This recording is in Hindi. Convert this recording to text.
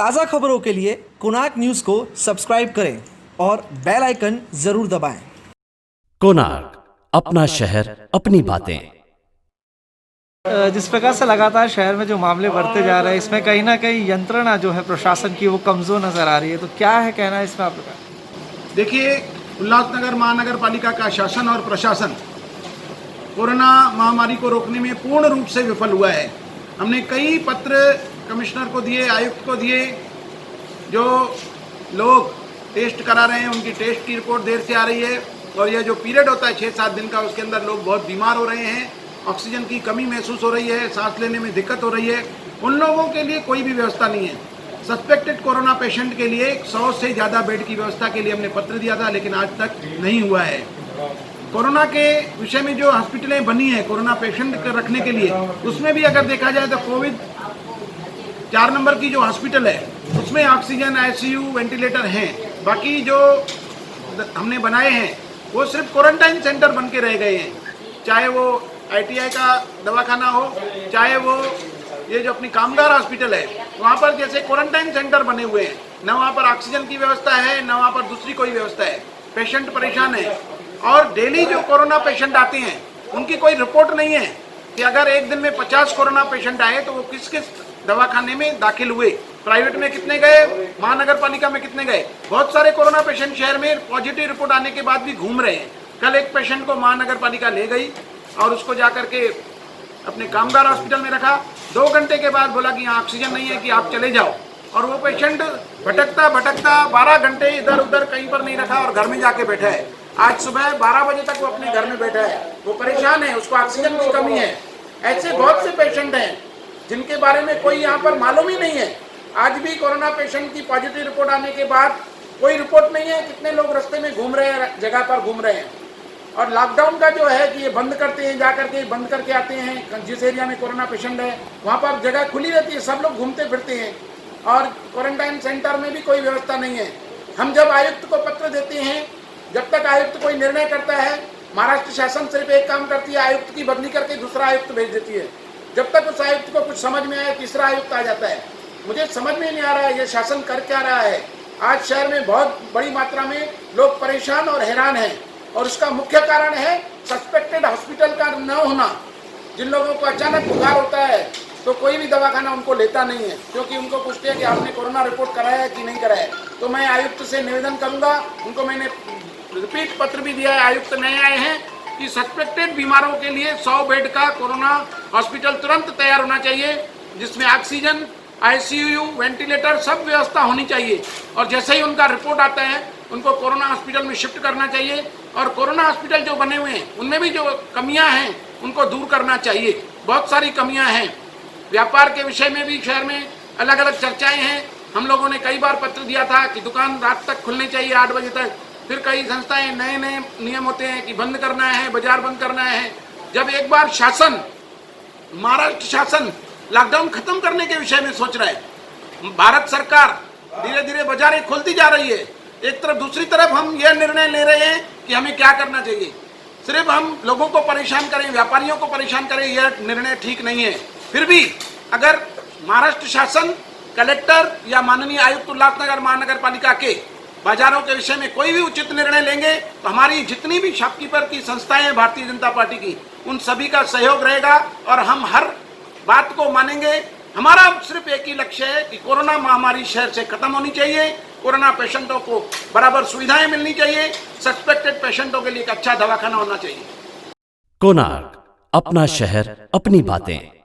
ताज़ा खबरों के लिए कोणार्क न्यूज़ को सब्सक्राइब करें और बेल आइकन ज़रूर दबाएं। कोणार्क, अपना शहर अपनी बातें। जिस प्रकार से लगातार शहर में जो मामले बढ़ते जा रहे हैं, इसमें कहीं ना कहीं यंत्रणा जो है प्रशासन की वो कमज़ोर नज़र आ रही है, तो क्या है कहना है इसमें आपका? देखिए, उल्लासनगर महानगर पालिका का शासन और प्रशासन कोरोना महामारी को रोकने में पूर्ण रूप से विफल हुआ है। हमने कई पत्र कमिश्नर को दिए, आयुक्त को दिए। जो लोग टेस्ट करा रहे हैं उनकी टेस्ट की रिपोर्ट देर से आ रही है, और यह जो पीरियड होता है 6-7 दिन का, उसके अंदर लोग बहुत बीमार हो रहे हैं, ऑक्सीजन की कमी महसूस हो रही है, सांस लेने में दिक्कत हो रही है। उन लोगों के लिए कोई भी व्यवस्था नहीं है। सस्पेक्टेड कोरोना पेशेंट के लिए 100 से ज़्यादा बेड की व्यवस्था के लिए हमने पत्र दिया था, लेकिन आज तक नहीं हुआ है। कोरोना के विषय में जो हॉस्पिटलें बनी हैं कोरोना पेशेंट रखने के लिए, उसमें भी अगर देखा जाए तो कोविड 4 नंबर की जो हॉस्पिटल है उसमें ऑक्सीजन, आईसीयू, वेंटिलेटर हैं। बाकी जो हमने बनाए हैं वो सिर्फ क्वारंटाइन सेंटर बन के रह गए हैं। चाहे वो आईटीआई का दवाखाना हो, चाहे वो ये जो अपनी कामगार हॉस्पिटल है, वहाँ पर जैसे क्वारंटाइन सेंटर बने हुए हैं, न वहाँ पर ऑक्सीजन की व्यवस्था है, न वहाँ पर दूसरी कोई व्यवस्था है। पेशेंट परेशान है, और डेली जो कोरोना पेशेंट आते हैं उनकी कोई रिपोर्ट नहीं है कि अगर एक दिन में 50 कोरोना पेशेंट आए तो वो किस किस दवाखाने में दाखिल हुए, प्राइवेट में कितने गए, महानगर पालिका में कितने गए। बहुत सारे कोरोना पेशेंट शहर में पॉजिटिव रिपोर्ट आने के बाद भी घूम रहे हैं। कल एक पेशेंट को महानगर पालिका ले गई और उसको जा करके अपने कामगार हॉस्पिटल में रखा। 2 घंटे के बाद बोला कि यहाँ ऑक्सीजन नहीं है, कि आप चले जाओ। और वो पेशेंट भटकता भटकता 12 घंटे इधर उधर कहीं पर नहीं रखा और घर में जाके बैठा है। आज सुबह 12 बजे तक वो अपने घर में बैठा है, वो परेशान है, उसको ऑक्सीजन की कमी है। ऐसे बहुत से पेशेंट हैं जिनके बारे में कोई यहाँ पर मालूम ही नहीं है। आज भी कोरोना पेशेंट की पॉजिटिव रिपोर्ट आने के बाद कोई रिपोर्ट नहीं है कितने लोग रास्ते में घूम रहे हैं, जगह पर घूम रहे हैं। और लॉकडाउन का जो है कि ये बंद करते हैं, जा करके बंद करके आते हैं। जिस एरिया में कोरोना पेशेंट है वहाँ पर जगह खुली रहती है, सब लोग घूमते फिरते हैं, और क्वारंटाइन सेंटर में भी कोई व्यवस्था नहीं है। हम जब आयुक्त को पत्र देते हैं, जब तक आयुक्त कोई निर्णय करता है, महाराष्ट्र शासन सिर्फ एक काम करती है, आयुक्त की बदली करके दूसरा आयुक्त भेज देती है। जब तक उस आयुक्त को कुछ समझ में आए, तीसरा आयुक्त आ जाता है। मुझे समझ में नहीं आ रहा है ये शासन कर क्या रहा है। आज शहर में बहुत बड़ी मात्रा में लोग परेशान और हैरान हैं, और उसका मुख्य कारण है सस्पेक्टेड हॉस्पिटल का न होना। जिन लोगों को अचानक बुखार होता है तो कोई भी दवाखाना उनको लेता नहीं है, क्योंकि उनको पूछते हैं कि आपने कोरोना रिपोर्ट कराया है कि नहीं कराया है। तो मैं आयुक्त से निवेदन करूंगा, उनको मैंने रिपीट पत्र भी दिया है, आयुक्त नए आए हैं, कि सस्पेक्टेड बीमारों के लिए 100 बेड का कोरोना हॉस्पिटल तुरंत तैयार होना चाहिए, जिसमें ऑक्सीजन, आईसीयू, वेंटिलेटर सब व्यवस्था होनी चाहिए। और जैसे ही उनका रिपोर्ट आता है उनको कोरोना हॉस्पिटल में शिफ्ट करना चाहिए, और कोरोना हॉस्पिटल जो बने हुए हैं उनमें भी जो कमियां हैं उनको दूर करना चाहिए। बहुत सारी कमियां हैं। व्यापार के विषय में भी शहर में अलग अलग चर्चाएं हैं। हम लोगों ने कई बार पत्र दिया था कि दुकान रात तक खुलनी चाहिए, 8 बजे तक। फिर कई संस्थाएं नए नए नियम होते हैं कि बंद करना है, बाजार बंद करना है। जब एक बार शासन, महाराष्ट्र शासन लॉकडाउन खत्म करने के विषय में सोच रहा है, भारत सरकार धीरे धीरे बाजारें खोलती जा रही है, एक तरफ, दूसरी तरफ हम यह निर्णय ले रहे हैं कि हमें क्या करना चाहिए। सिर्फ हम लोगों को परेशान करें, व्यापारियों को परेशान करें, यह निर्णय ठीक नहीं है। फिर भी अगर महाराष्ट्र शासन, कलेक्टर या माननीय आयुक्त उल्लासनगर महानगर पालिका के बाजारों के विषय में कोई भी उचित निर्णय लेंगे तो हमारी जितनी भी शॉपकीपर की संस्थाएं हैं भारतीय जनता पार्टी की, उन सभी का सहयोग रहेगा, और हम हर बात को मानेंगे। हमारा सिर्फ एक ही लक्ष्य है कि कोरोना महामारी शहर से खत्म होनी चाहिए, कोरोना पेशेंटों को बराबर सुविधाएं मिलनी चाहिए, सस्पेक्टेड पेशेंटों के लिए एक अच्छा दवाखाना होना चाहिए। कोणार्क, अपना शहर अपनी बातें।